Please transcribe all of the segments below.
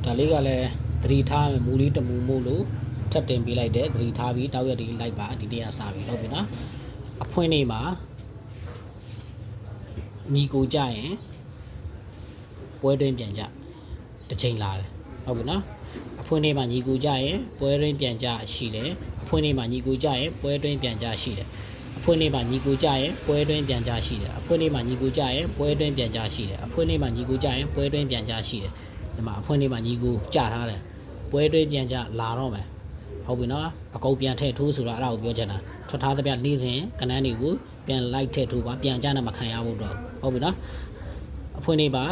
ဒါလေးကလည်းသတိထားမယ်မူလေးတမူမို့လို့ထပ်တင်ပေးလိုက်တယ်သတိထားပြီးတောက်ရက်ဒီလိုက်ပါဒီတရားစားပြီးဟုတ်ပြီနော်အဖွင့်နေမှာညီကိုကြရင်ပွဲတွင်းပြန်ကြတစ်ချိန်လာတယ်ဟုတ်ပြီနော်အဖွင့်နေမှာညီကိုကြရင်ပွဲတွင်းပြန်ကြရှိတယ်အဖွင့်နေမှာညီကိုကြရင်ပွဲတွင်းပြန်ကြရှိတယ်အဖွင့်နေမှာညီကိုကြရင်ပွဲတွင်းပြန်ကြရှိတယ်အဖွင့်နေမှာညီကိုကြရင်ပွဲတွင်းပြန်ကြရှိတယ်အဖွင့်နေမှာညီကိုကြရင်ပွဲတွင်းပြန်ကြရှိတယ်ဒီမှာအဖွင့်နေမှာညီကိုကြထားတယ်ပွဲတွင်းပြန်ကြလာတော့မယ်ဟုတ်ပြီနော်အကုန်ပြန်ထည့်ထိုးဆိုတော့အဲ့ဒါကိုပြောချင်တာထွက်ထားသမျှနေ့စဉ်ကဏ္ဍတွေကိုပြန်လိုက်ထည့်ထိုးပါပြန်ကြနဲ့မခံရဘူးတော့ဟုတ်ပြီနော်အဖွင့်နေပါ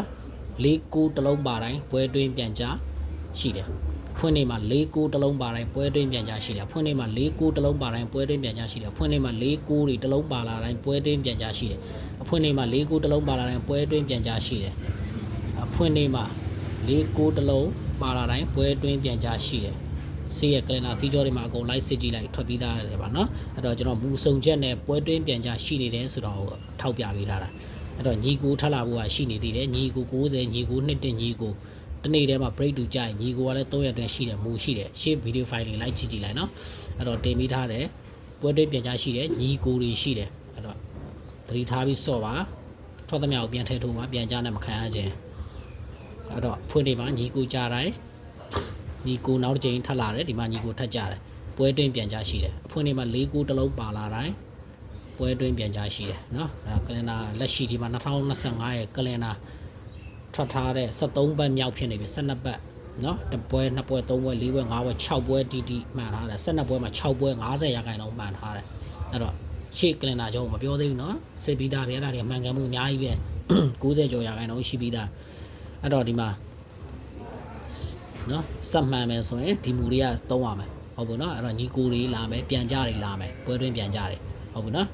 ၄ကူတစ်လုံးပါတိုင်းပွဲတွင်းပြန်ကြရှိတယ်အဖွင့်နေမှာ၄ကူတစ်လုံးပါတိုင်းပွဲတွင်းပြန်ကြရှိတယ်အဖွင့်နေမှာ၄ကူတစ်လုံးပါတိုင်းပွဲတွင်းပြန်ကြရှိတယ်အဖွင့်နေမှာ၄ကူတွေတစ်လုံးပါလာတိုင်းပွဲတွင်းပြန်ကြရှိတယ်အဖွင့်နေမှာ၄ကူတစ်လုံးပါလာတိုင်းပွဲတွင်းပြန်ကြရှိတယ်အဖွင့်နေမှာ၄ကူတစ်လုံးပါလာတိုင်းပွဲတွင်းပြန်ကြရှိတယ်စီးရဲ့ကလင်နာစီးကြောတွေမှာအကုန်လိုက်စစ်ကြည့်လိုက်ထွက်ပြီးသားရတယ်ပါနော်အဲ့တော့ကျွန်တော်မူစုံချက်နဲ့ပွဲတွင်းပြန်ကြရှိနေတယ်ဆိုတော့ထောက်ပြပေးထားတာအဲ့တော့ညီကိုထပ်လာဖို့ကရှိနေသေးတယ်ညီကို90ညီကို2တင်ညီကိုတနေ့တည်းမှာ break to ကြိုင်ညီကိုကလည်း3ရက်တွင်းရှိတယ်မူရှိတယ် shape video file တွေလိုက်ကြည့်လိုက်နော်အဲ့တော့တင်ပြီးထားတယ်ပွဲတွင်းပြန်ကြရှိတယ်ညီကိုတွေရှိတယ်အဲ့တော့သတိထားပြီးစော့ပါထွက်သမျှကိုပြန်ထည့်ထိုးပါပြန်ကြနဲ့မခံရခြင်းအဲ့တော့ဖွင့်နေပါညီကိုကြတိုင်းညီကိုနောက်တစ်ချိန်ထပ်လာတယ်ဒီမှာညီကိုထပ်ကြတယ်ပွဲတွင်းပြန်ကြရှိတယ်အဖွင့်နေမှာ၄ကိုတစ်လုံးပါလာတိုင်းပွဲတွင်းပြန်ကြရှိတယ်နော်အဲကလင်နာလက်ရှိဒီမှာ2025ရဲ့ကလင်နာထွက်ထားတဲ့73ဘတ်မြောက်ဖြစ်နေပြီ12ဘတ်နော်တစ်ပွဲနှစ်ပွဲသုံးပွဲလေးပွဲငါးပွဲ6ပွဲတီတီမှန်ထားတယ်12ပွဲမှာ6ပွဲ50ရာခိုင်နှုန်းမှန်ထားတယ်အဲ့တော့ရှေ့ကလင်နာကြောင့်မပြောသေးဘူးနော်စစ်ပြီးသားတွေအဲ့ဒါတွေမှန်ကန်မှုအများကြီးပဲ90ကျော်ရာခိုင်နှုန်းရှိပြီးသားအဲ့တော့ဒီမှာနော်စက်မှန်မယ်ဆိုရင်ဒီမူတွေကသုံးရမယ်ဟုတ်ဘူးနော်အဲ့တော့ညီကိုတွေလာမယ်ပြန်ကြတွေလာမယ်ပွဲတွင်းပြန်ကြတွေဟုတ်ဘူးနော်